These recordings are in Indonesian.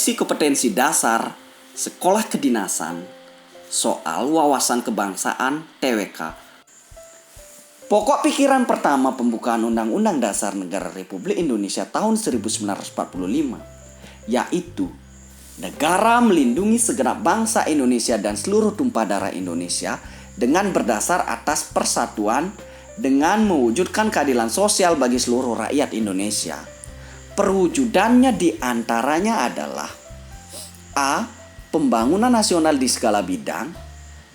Seleksi kompetensi dasar Sekolah Kedinasan soal wawasan kebangsaan TWK. Pokok pikiran pertama pembukaan Undang-Undang Dasar Negara Republik Indonesia tahun 1945 yaitu negara melindungi segenap bangsa Indonesia dan seluruh tumpah darah Indonesia dengan berdasar atas persatuan dengan mewujudkan keadilan sosial bagi seluruh rakyat Indonesia. Perwujudannya diantaranya adalah A. Pembangunan nasional di segala bidang.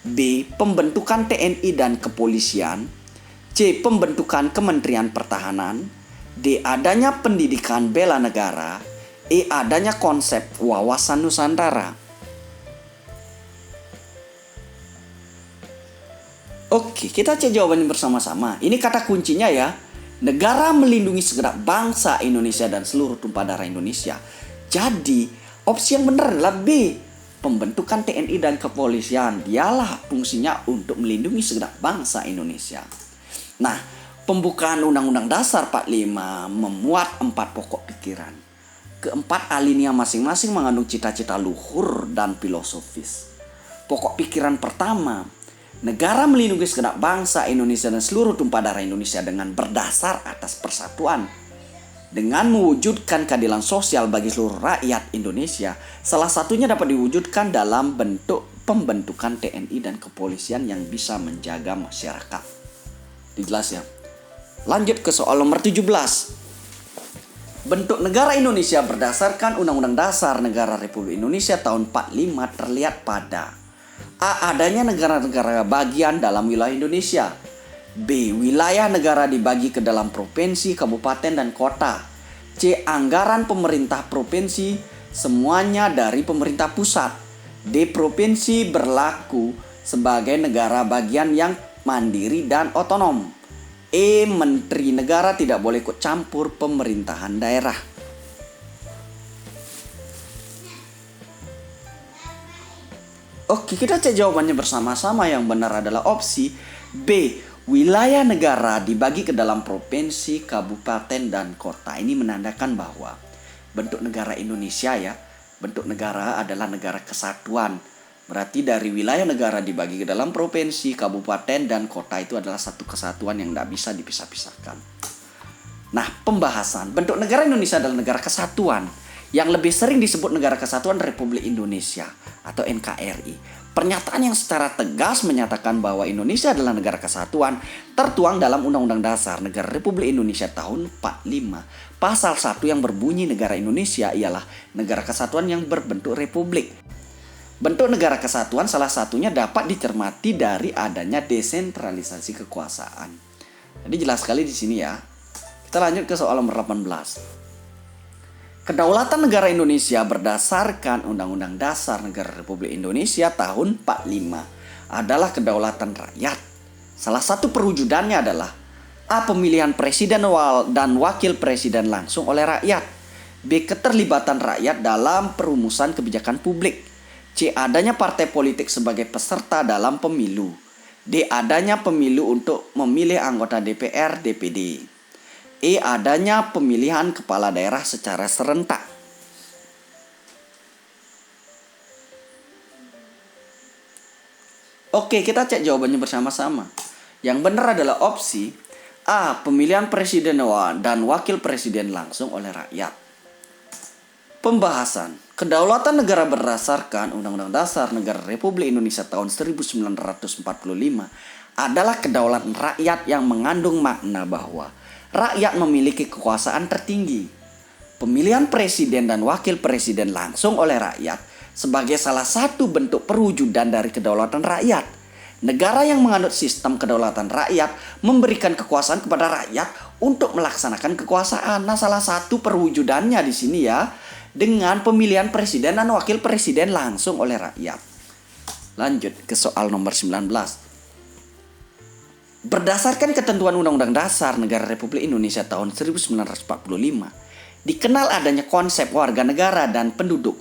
B. Pembentukan TNI dan kepolisian. C. Pembentukan Kementerian Pertahanan. D. Adanya pendidikan bela negara. E. Adanya konsep wawasan Nusantara. Oke, kita cek jawabannya bersama-sama. Ini kata kuncinya ya. Negara melindungi segenap bangsa Indonesia dan seluruh tumpah darah Indonesia. Jadi, opsi yang benar adalah B. Pembentukan TNI dan kepolisian. Dialah fungsinya untuk melindungi segenap bangsa Indonesia. Nah, pembukaan Undang-Undang Dasar 45 memuat 4 pokok pikiran. Keempat alinea masing-masing mengandung cita-cita luhur dan filosofis. Pokok pikiran pertama, negara melindungi segenap bangsa Indonesia dan seluruh tumpah darah Indonesia dengan berdasar atas persatuan. Dengan mewujudkan keadilan sosial bagi seluruh rakyat Indonesia, salah satunya dapat diwujudkan dalam bentuk pembentukan TNI dan kepolisian yang bisa menjaga masyarakat. Dijelas ya. Lanjut ke soal nomor 17. Bentuk negara Indonesia berdasarkan Undang-Undang Dasar Negara Republik Indonesia tahun 45 terlihat pada A. Adanya negara-negara bagian dalam wilayah Indonesia. B. Wilayah negara dibagi ke dalam provinsi, kabupaten, dan kota. C. Anggaran pemerintah provinsi semuanya dari pemerintah pusat. D. Provinsi berlaku sebagai negara bagian yang mandiri dan otonom. E. Menteri negara tidak boleh ikut campur pemerintahan daerah. Oke, kita cek jawabannya bersama-sama. Yang benar adalah opsi B. Wilayah negara dibagi ke dalam provinsi, kabupaten, dan kota. Ini menandakan bahwa bentuk negara Indonesia ya, bentuk negara adalah negara kesatuan. Berarti dari wilayah negara dibagi ke dalam provinsi, kabupaten, dan kota itu adalah satu kesatuan yang tidak bisa dipisah-pisahkan. Nah, pembahasan bentuk negara Indonesia adalah negara kesatuan yang lebih sering disebut Negara Kesatuan Republik Indonesia atau NKRI. Pernyataan yang secara tegas menyatakan bahwa Indonesia adalah negara kesatuan tertuang dalam Undang-Undang Dasar Negara Republik Indonesia tahun 45. Pasal 1 yang berbunyi negara Indonesia ialah negara kesatuan yang berbentuk republik. Bentuk negara kesatuan salah satunya dapat dicermati dari adanya desentralisasi kekuasaan. Jadi jelas sekali di sini ya. Kita lanjut ke soal nomor 18. Kedaulatan negara Indonesia berdasarkan Undang-Undang Dasar Negara Republik Indonesia tahun 45 adalah kedaulatan rakyat. Salah satu perwujudannya adalah A. Pemilihan presiden dan wakil presiden langsung oleh rakyat. B. Keterlibatan rakyat dalam perumusan kebijakan publik. C. Adanya partai politik sebagai peserta dalam pemilu. D. Adanya pemilu untuk memilih anggota DPR, DPD. E. Adanya pemilihan kepala daerah secara serentak. Oke, kita cek jawabannya bersama-sama. Yang benar adalah opsi A. Pemilihan presiden dan wakil presiden langsung oleh rakyat. Pembahasan kedaulatan negara berdasarkan Undang-Undang Dasar Negara Republik Indonesia tahun 1945 adalah kedaulatan rakyat yang mengandung makna bahwa rakyat memiliki kekuasaan tertinggi. Pemilihan presiden dan wakil presiden langsung oleh rakyat sebagai salah satu bentuk perwujudan dari kedaulatan rakyat. Negara yang menganut sistem kedaulatan rakyat memberikan kekuasaan kepada rakyat untuk melaksanakan kekuasaan. Nah, salah satu perwujudannya di sini ya dengan pemilihan presiden dan wakil presiden langsung oleh rakyat. Lanjut ke soal nomor 19. Berdasarkan ketentuan Undang-Undang Dasar Negara Republik Indonesia tahun 1945, dikenal adanya konsep warga negara dan penduduk.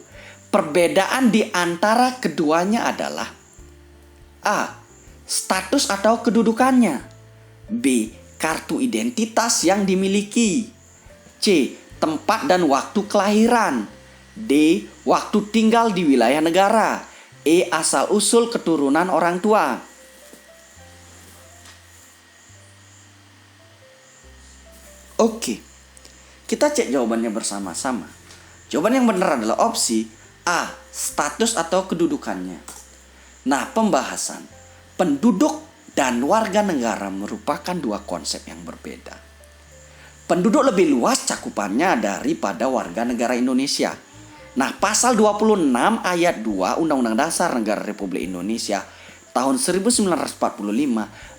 Perbedaan di antara keduanya adalah A. Status atau kedudukannya. B. Kartu identitas yang dimiliki. C. Tempat dan waktu kelahiran. D. Waktu tinggal di wilayah negara. E. Asal-usul keturunan orang tua. Oke, kita cek jawabannya bersama-sama. Jawaban yang benar adalah opsi A. Status atau kedudukannya. Nah, pembahasan. Penduduk dan warga negara merupakan dua konsep yang berbeda. Penduduk lebih luas cakupannya daripada warga negara Indonesia. Nah, pasal 26 ayat 2 Undang-Undang Dasar Negara Republik Indonesia tahun 1945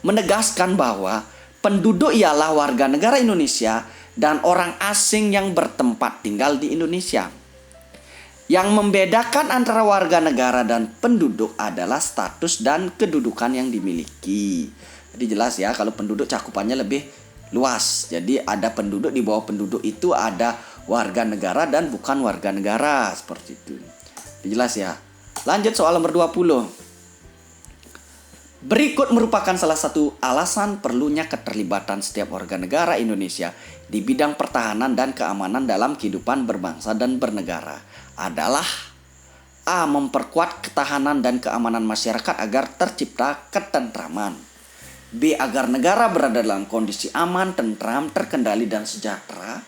menegaskan bahwa penduduk ialah warga negara Indonesia dan orang asing yang bertempat tinggal di Indonesia. Yang membedakan antara warga negara dan penduduk adalah status dan kedudukan yang dimiliki. Jadi jelas ya, kalau penduduk cakupannya lebih luas. Jadi ada penduduk, di bawah penduduk itu ada warga negara dan bukan warga negara, seperti itu. Jelas ya. Lanjut soal nomor 20. Berikut merupakan salah satu alasan perlunya keterlibatan setiap warga negara Indonesia di bidang pertahanan dan keamanan dalam kehidupan berbangsa dan bernegara adalah A. Memperkuat ketahanan dan keamanan masyarakat agar tercipta ketentraman. B. Agar negara berada dalam kondisi aman, tentram, terkendali dan sejahtera.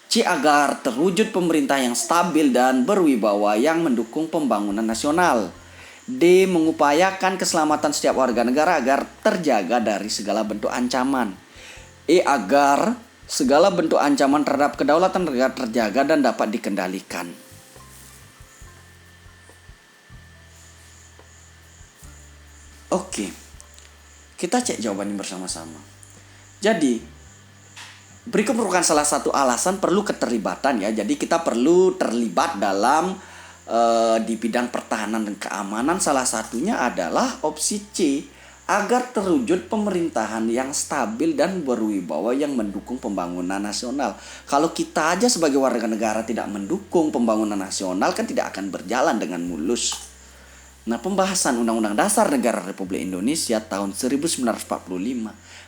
C. Agar terwujud pemerintah yang stabil dan berwibawa yang mendukung pembangunan nasional. D. Mengupayakan keselamatan setiap warga negara agar terjaga dari segala bentuk ancaman. E. Agar segala bentuk ancaman terhadap kedaulatan negara terjaga dan dapat dikendalikan. Oke, kita cek jawabannya bersama-sama. Jadi, berikut merupakan salah satu alasan perlu keterlibatan ya. Jadi kita perlu terlibat dalam di bidang pertahanan dan keamanan. Salah satunya adalah opsi C, agar terwujud pemerintahan yang stabil dan berwibawa yang mendukung pembangunan nasional. Kalau kita aja sebagai warga negara tidak mendukung pembangunan nasional, kan tidak akan berjalan dengan mulus. Nah, pembahasan Undang-Undang Dasar Negara Republik Indonesia tahun 1945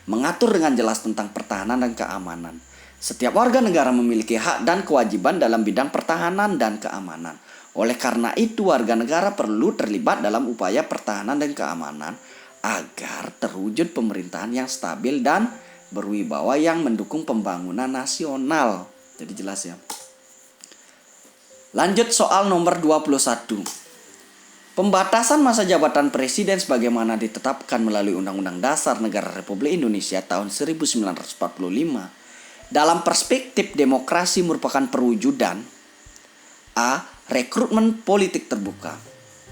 mengatur dengan jelas tentang pertahanan dan keamanan. Setiap warga negara memiliki hak dan kewajiban dalam bidang pertahanan dan keamanan. Oleh karena itu, warga negara perlu terlibat dalam upaya pertahanan dan keamanan agar terwujud pemerintahan yang stabil dan berwibawa yang mendukung pembangunan nasional. Jadi jelas ya. Lanjut soal nomor 21. Pembatasan masa jabatan presiden sebagaimana ditetapkan melalui Undang-Undang Dasar Negara Republik Indonesia tahun 1945 dalam perspektif demokrasi merupakan perwujudan A. Rekrutmen politik terbuka,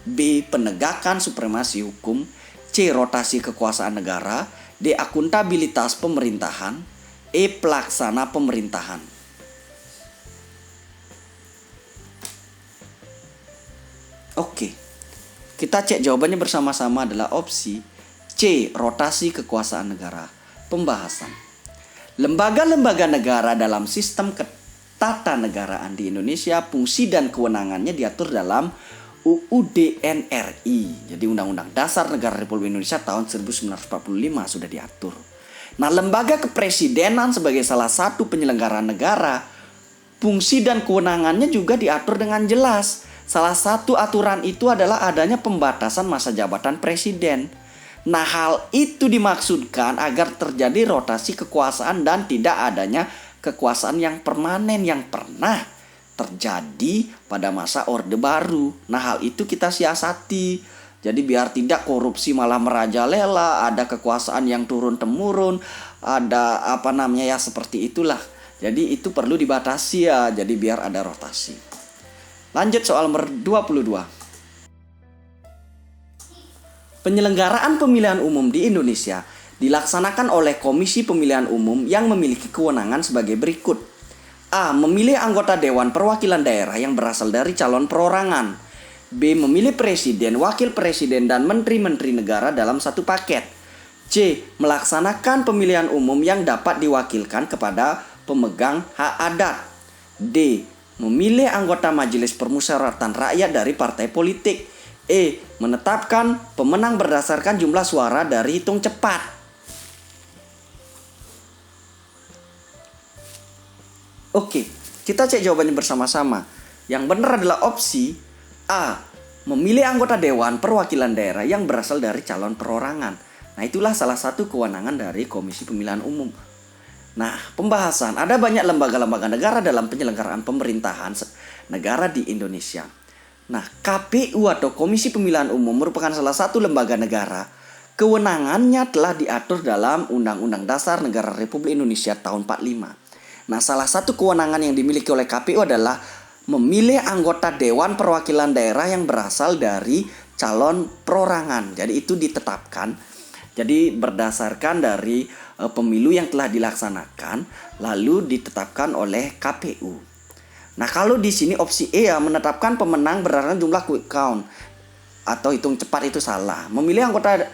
B. Penegakan supremasi hukum, C. Rotasi kekuasaan negara, D. Akuntabilitas pemerintahan, E. Pelaksana pemerintahan. Oke. Kita cek jawabannya bersama-sama adalah opsi C. Rotasi kekuasaan negara. Pembahasan. Lembaga-lembaga negara dalam sistem ketatanegaraan di Indonesia, fungsi dan kewenangannya diatur dalam UUD NRI. Jadi Undang-Undang Dasar Negara Republik Indonesia tahun 1945 sudah diatur. Nah, lembaga kepresidenan sebagai salah satu penyelenggara negara, fungsi dan kewenangannya juga diatur dengan jelas. Salah satu aturan itu adalah adanya pembatasan masa jabatan presiden. Nah, hal itu dimaksudkan agar terjadi rotasi kekuasaan dan tidak adanya kekuasaan yang permanen yang pernah terjadi pada masa Orde Baru. Nah, hal itu kita siasati. Jadi biar tidak korupsi malah merajalela, ada kekuasaan yang turun-temurun, ada seperti itulah. Jadi itu perlu dibatasi ya, jadi biar ada rotasi. Lanjut soal nomor 22. Penyelenggaraan pemilihan umum di Indonesia dilaksanakan oleh Komisi Pemilihan Umum yang memiliki kewenangan sebagai berikut. A. Memilih anggota Dewan Perwakilan Daerah yang berasal dari calon perorangan. B. Memilih presiden, wakil presiden, dan menteri-menteri negara dalam satu paket. C. Melaksanakan pemilihan umum yang dapat diwakilkan kepada pemegang hak adat. D. Memilih anggota Majelis Permusyawaratan Rakyat dari partai politik. E. Menetapkan pemenang berdasarkan jumlah suara dari hitung cepat. Oke, kita cek jawabannya bersama-sama. Yang benar adalah opsi A. Memilih anggota Dewan Perwakilan Daerah yang berasal dari calon perorangan. Nah, itulah salah satu kewenangan dari Komisi Pemilihan Umum. Nah, pembahasan. Ada banyak lembaga-lembaga negara dalam penyelenggaraan pemerintahan negara di Indonesia. Nah, KPU atau Komisi Pemilihan Umum merupakan salah satu lembaga negara. Kewenangannya telah diatur dalam Undang-Undang Dasar Negara Republik Indonesia tahun 45. Nah, salah satu kewenangan yang dimiliki oleh KPU adalah memilih anggota Dewan Perwakilan Daerah yang berasal dari calon perorangan. Jadi itu ditetapkan. Jadi berdasarkan dari pemilu yang telah dilaksanakan lalu ditetapkan oleh KPU. Nah, kalau di sini opsi E ya, menetapkan pemenang berdasarkan jumlah quick count atau hitung cepat itu salah. Memilih anggota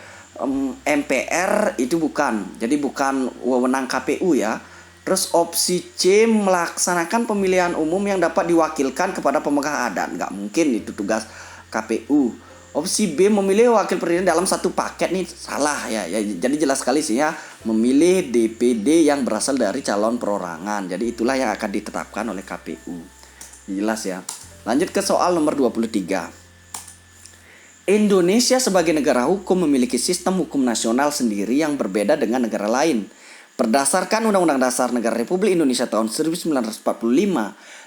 MPR itu bukan. Jadi bukan wewenang KPU ya. Terus opsi C melaksanakan pemilihan umum yang dapat diwakilkan kepada pemegang adat. Nggak mungkin itu tugas KPU. Opsi B memilih wakil presiden dalam satu paket nih salah ya. Jadi jelas sekali sih ya, memilih DPD yang berasal dari calon perorangan. Jadi itulah yang akan ditetapkan oleh KPU. Jelas ya. Lanjut ke soal nomor 23. Indonesia sebagai negara hukum memiliki sistem hukum nasional sendiri yang berbeda dengan negara lain. Berdasarkan Undang-Undang Dasar Negara Republik Indonesia tahun 1945,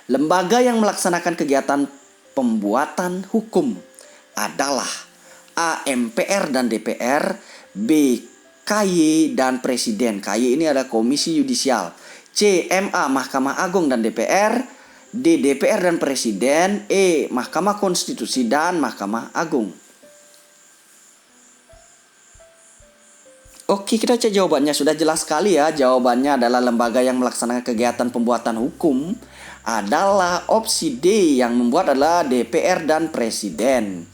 lembaga yang melaksanakan kegiatan pembuatan hukum adalah A. MPR dan DPR, B. KY dan Presiden. KY ini ada Komisi Yudisial. C. MA Mahkamah Agung dan DPR, D. DPR dan Presiden, E. Mahkamah Konstitusi dan Mahkamah Agung. Oke, kita cek jawabannya. Sudah jelas sekali ya. Jawabannya adalah lembaga yang melaksanakan kegiatan pembuatan hukum adalah opsi D, yang membuat adalah DPR dan Presiden.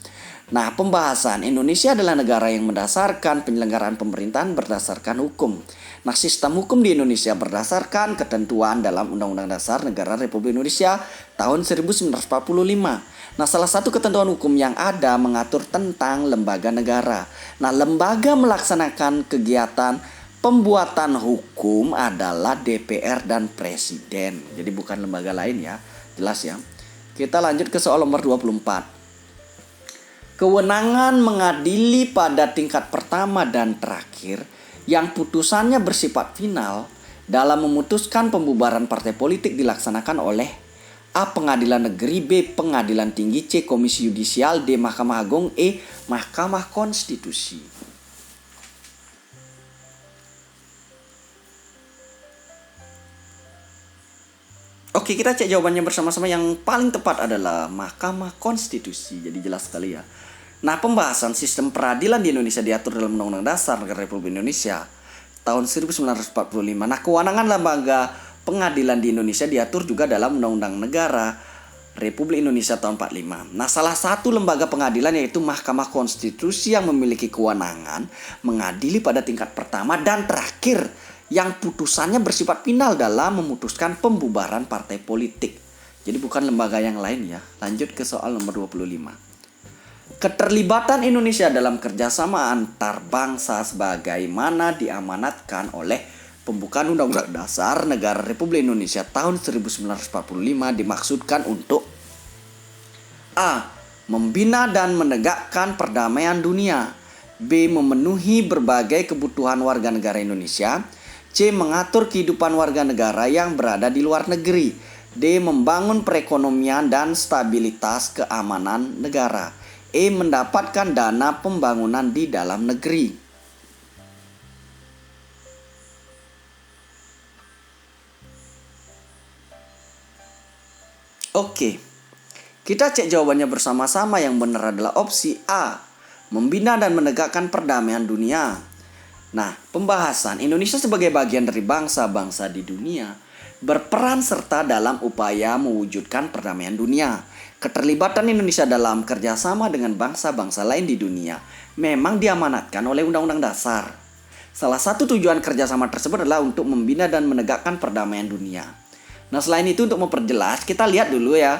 Nah, pembahasan. Indonesia adalah negara yang mendasarkan penyelenggaraan pemerintahan berdasarkan hukum. Nah, sistem hukum di Indonesia berdasarkan ketentuan dalam Undang-Undang Dasar Negara Republik Indonesia tahun 1945. Nah, salah satu ketentuan hukum yang ada mengatur tentang lembaga negara. Nah, lembaga melaksanakan kegiatan pembuatan hukum adalah DPR dan Presiden. Jadi bukan lembaga lain ya. Jelas ya. Kita lanjut ke soal nomor 24. Kewenangan mengadili pada tingkat pertama dan terakhir yang putusannya bersifat final dalam memutuskan pembubaran partai politik dilaksanakan oleh A. Pengadilan Negeri, B. Pengadilan Tinggi, C. Komisi Yudisial, D. Mahkamah Agung, E. Mahkamah Konstitusi. Oke, kita cek jawabannya bersama-sama. Yang paling tepat adalah Mahkamah Konstitusi. Jadi jelas sekali ya. Nah, pembahasan sistem peradilan di Indonesia diatur dalam Undang-Undang Dasar Negara Republik Indonesia tahun 1945. Nah, kewenangan lembaga pengadilan di Indonesia diatur juga dalam Undang-Undang Negara Republik Indonesia tahun 45. Nah, salah satu lembaga pengadilan yaitu Mahkamah Konstitusi yang memiliki kewenangan mengadili pada tingkat pertama dan terakhir yang putusannya bersifat final dalam memutuskan pembubaran partai politik. Jadi bukan lembaga yang lain ya. Lanjut ke soal nomor 25. Keterlibatan Indonesia dalam kerjasama antar bangsa sebagaimana diamanatkan oleh pembukaan Undang-Undang Dasar Negara Republik Indonesia tahun 1945 dimaksudkan untuk A. Membina dan menegakkan perdamaian dunia, B. Memenuhi berbagai kebutuhan warga negara Indonesia, C. Mengatur kehidupan warga negara yang berada di luar negeri, D. Membangun perekonomian dan stabilitas keamanan negara, E. Mendapatkan dana pembangunan di dalam negeri. Oke, kita cek jawabannya bersama-sama. Yang benar adalah opsi A. Membina dan menegakkan perdamaian dunia. Nah, pembahasan. Indonesia sebagai bagian dari bangsa-bangsa di dunia berperan serta dalam upaya mewujudkan perdamaian dunia. Keterlibatan Indonesia dalam kerjasama dengan bangsa-bangsa lain di dunia memang diamanatkan oleh Undang-Undang Dasar. Salah satu tujuan kerjasama tersebut adalah untuk membina dan menegakkan perdamaian dunia. Nah, selain itu untuk memperjelas, kita lihat dulu ya,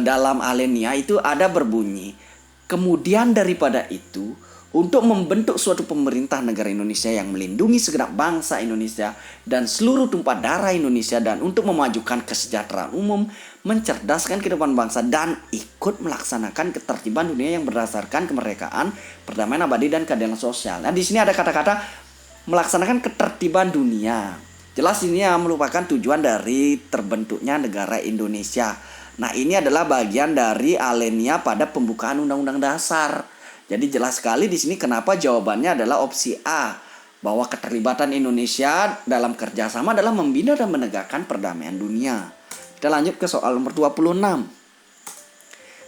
dalam alinea itu ada berbunyi, kemudian daripada itu, untuk membentuk suatu pemerintah negara Indonesia yang melindungi segenap bangsa Indonesia dan seluruh tumpah darah Indonesia, dan untuk memajukan kesejahteraan umum, mencerdaskan kehidupan bangsa, dan ikut melaksanakan ketertiban dunia yang berdasarkan kemerdekaan, perdamaian abadi, dan keadilan sosial. Nah, di sini ada kata-kata melaksanakan ketertiban dunia. Jelas ini merupakan tujuan dari terbentuknya negara Indonesia. Nah, ini adalah bagian dari alinea pada pembukaan Undang-Undang Dasar. Jadi jelas sekali di sini kenapa jawabannya adalah opsi A, bahwa keterlibatan Indonesia dalam kerjasama adalah membina dan menegakkan perdamaian dunia. Kita lanjut ke soal nomor 26.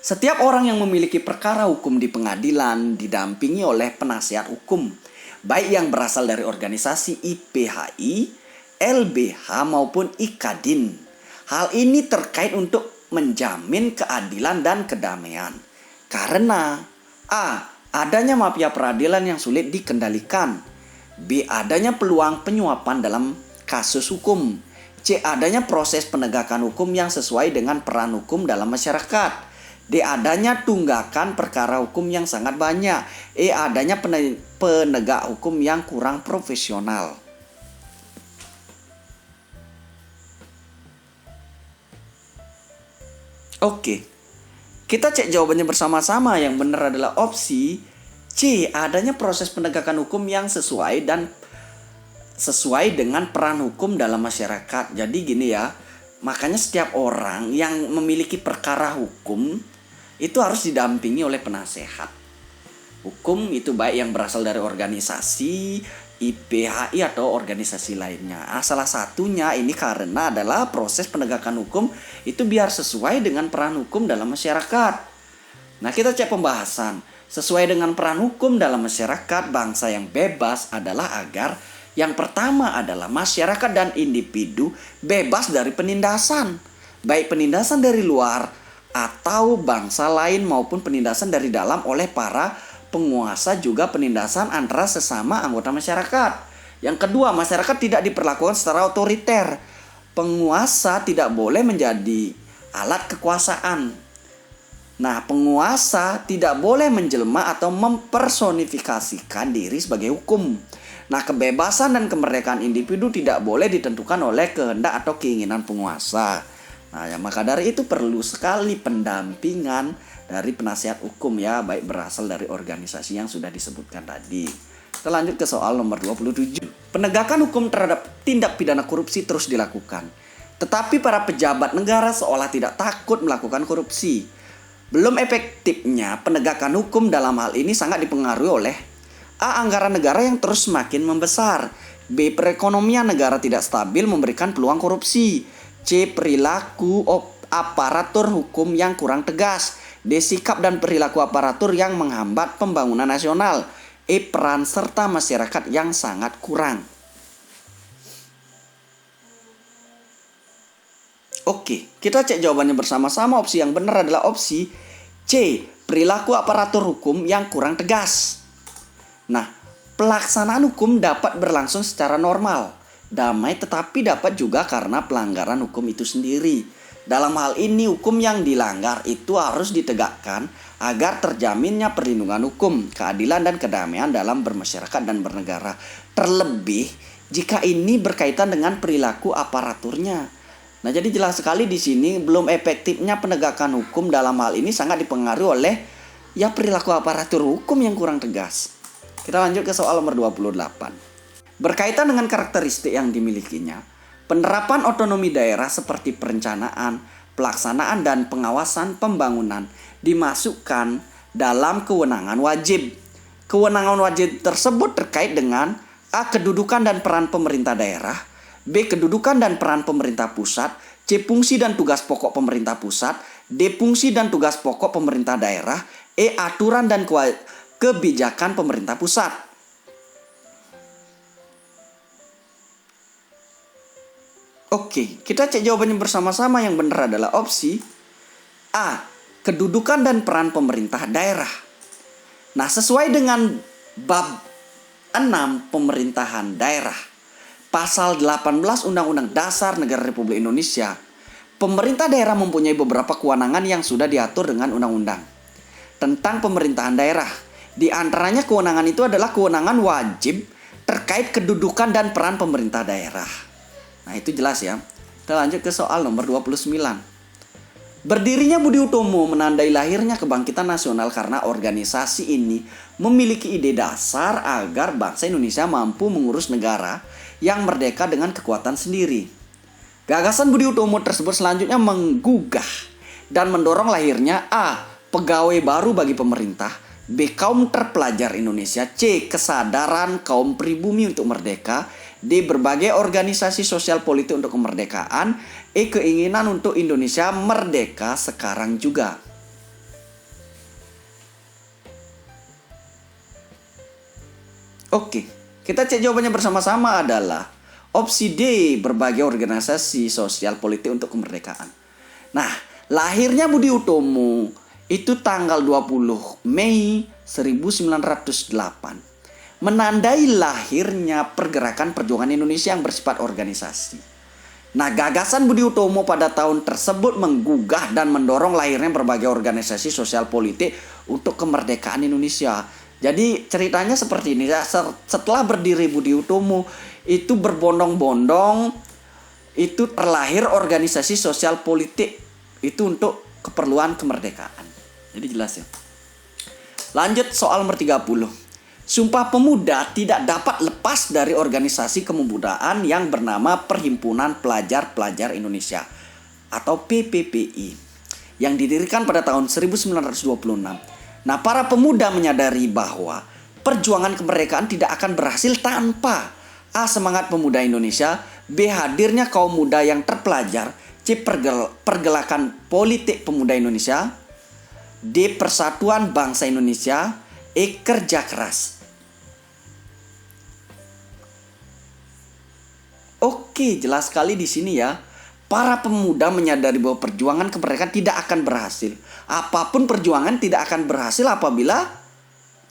Setiap orang yang memiliki perkara hukum di pengadilan didampingi oleh penasihat hukum, baik yang berasal dari organisasi IPHI, LBH maupun IKADIN. Hal ini terkait untuk menjamin keadilan dan kedamaian. Karena A. Adanya mafia peradilan yang sulit dikendalikan. B. Adanya peluang penyuapan dalam kasus hukum. C. Adanya proses penegakan hukum yang sesuai dengan peran hukum dalam masyarakat. D. Adanya tunggakan perkara hukum yang sangat banyak. E. Adanya penegak hukum yang kurang profesional. Oke, kita cek jawabannya bersama-sama. Yang benar adalah opsi C. Adanya proses penegakan hukum yang sesuai dengan peran hukum dalam masyarakat. Jadi gini ya, makanya setiap orang yang memiliki perkara hukum itu harus didampingi oleh penasehat hukum, itu baik yang berasal dari organisasi IPHI atau organisasi lainnya. Salah satunya ini karena adalah proses penegakan hukum itu biar sesuai dengan peran hukum dalam masyarakat. Nah, kita cek pembahasan. Sesuai dengan peran hukum dalam masyarakat, bangsa yang bebas adalah agar yang pertama adalah masyarakat dan individu bebas dari penindasan, baik penindasan dari luar atau bangsa lain maupun penindasan dari dalam oleh para penguasa, juga penindasan antara sesama anggota masyarakat. Yang kedua, masyarakat tidak diperlakukan secara otoriter. Penguasa tidak boleh menjadi alat kekuasaan. Nah, penguasa tidak boleh menjelma atau mempersonifikasikan diri sebagai hukum. Nah, kebebasan dan kemerdekaan individu tidak boleh ditentukan oleh kehendak atau keinginan penguasa. Nah, ya, maka dari itu perlu sekali pendampingan dari penasihat hukum ya, baik berasal dari organisasi yang sudah disebutkan tadi. Kita lanjut ke soal nomor 27. Penegakan hukum terhadap tindak pidana korupsi terus dilakukan. Tetapi para pejabat negara seolah tidak takut melakukan korupsi. Belum efektifnya penegakan hukum dalam hal ini sangat dipengaruhi oleh A. Anggaran negara yang terus semakin membesar. B. Perekonomian negara tidak stabil memberikan peluang korupsi. C. Perilaku aparatur hukum yang kurang tegas. D. Sikap dan perilaku aparatur yang menghambat pembangunan nasional. E. Peran serta masyarakat yang sangat kurang. Oke, kita cek jawabannya bersama-sama. Opsi yang benar adalah opsi C. Perilaku aparatur hukum yang kurang tegas. Nah, pelaksanaan hukum dapat berlangsung secara normal, damai, tetapi dapat juga karena pelanggaran hukum itu sendiri. Dalam hal ini, hukum yang dilanggar itu harus ditegakkan agar terjaminnya perlindungan hukum, keadilan, dan kedamaian dalam bermasyarakat dan bernegara. Terlebih jika ini berkaitan dengan perilaku aparaturnya. Nah, jadi jelas sekali di sini belum efektifnya penegakan hukum dalam hal ini sangat dipengaruhi oleh ya perilaku aparatur hukum yang kurang tegas. Kita lanjut ke soal nomor 28. Berkaitan dengan karakteristik yang dimilikinya, penerapan otonomi daerah seperti perencanaan, pelaksanaan, dan pengawasan pembangunan dimasukkan dalam kewenangan wajib. Kewenangan wajib tersebut terkait dengan A. Kedudukan dan peran pemerintah daerah. B. Kedudukan dan peran pemerintah pusat. C. Fungsi dan tugas pokok pemerintah pusat. D. Fungsi dan tugas pokok pemerintah daerah. E. Aturan dan kebijakan pemerintah pusat. Oke, kita cek jawabannya bersama-sama. Yang benar adalah opsi A. Kedudukan dan peran pemerintah daerah. Nah, sesuai dengan bab 6 pemerintahan daerah, Pasal 18 Undang-Undang Dasar Negara Republik Indonesia, pemerintah daerah mempunyai beberapa kewenangan yang sudah diatur dengan undang-undang tentang pemerintahan daerah. Di antaranya kewenangan itu adalah kewenangan wajib terkait kedudukan dan peran pemerintah daerah. Nah, itu jelas ya. Kita lanjut ke soal nomor 29. Berdirinya Budi Utomo menandai lahirnya kebangkitan nasional karena organisasi ini memiliki ide dasar agar bangsa Indonesia mampu mengurus negara yang merdeka dengan kekuatan sendiri. Gagasan Budi Utomo tersebut selanjutnya menggugah dan mendorong lahirnya A. Pegawai baru bagi pemerintah, B. Kaum terpelajar Indonesia, C. Kesadaran kaum pribumi untuk merdeka, D. Berbagai organisasi sosial politik untuk kemerdekaan, E. Keinginan untuk Indonesia merdeka sekarang juga. Oke, kita cek jawabannya bersama-sama adalah opsi D. Berbagai organisasi sosial politik untuk kemerdekaan. Nah, lahirnya Budi Utomo itu tanggal 20 Mei 1908. Menandai lahirnya pergerakan perjuangan Indonesia yang bersifat organisasi. Nah, gagasan Budi Utomo pada tahun tersebut menggugah dan mendorong lahirnya berbagai organisasi sosial politik untuk kemerdekaan Indonesia. Jadi ceritanya seperti ini ya, setelah berdiri Budi Utomo itu berbondong-bondong itu terlahir organisasi sosial politik itu untuk keperluan kemerdekaan. Jadi jelas ya. Lanjut soal nomor 30. Sumpah Pemuda tidak dapat lepas dari organisasi kemudaan yang bernama Perhimpunan Pelajar-Pelajar Indonesia atau PPPI yang didirikan pada tahun 1926. Nah, para pemuda menyadari bahwa perjuangan kemerdekaan tidak akan berhasil tanpa A. Semangat pemuda Indonesia, B. Hadirnya kaum muda yang terpelajar, C. Pergerakan politik pemuda Indonesia, D. Persatuan bangsa Indonesia, E. Kerja keras. Oke, jelas sekali di sini ya. Para pemuda menyadari bahwa perjuangan kemerdekaan tidak akan berhasil. Apapun perjuangan tidak akan berhasil apabila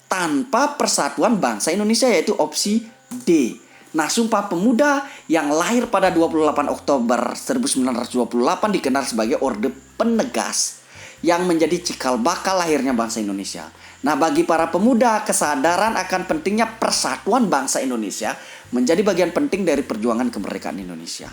tanpa persatuan bangsa Indonesia, yaitu opsi D. Nah, Sumpah Pemuda yang lahir pada 28 Oktober 1928 dikenal sebagai Orde Penegas yang menjadi cikal bakal lahirnya bangsa Indonesia. Nah, bagi para pemuda, kesadaran akan pentingnya persatuan bangsa Indonesia menjadi bagian penting dari perjuangan kemerdekaan Indonesia.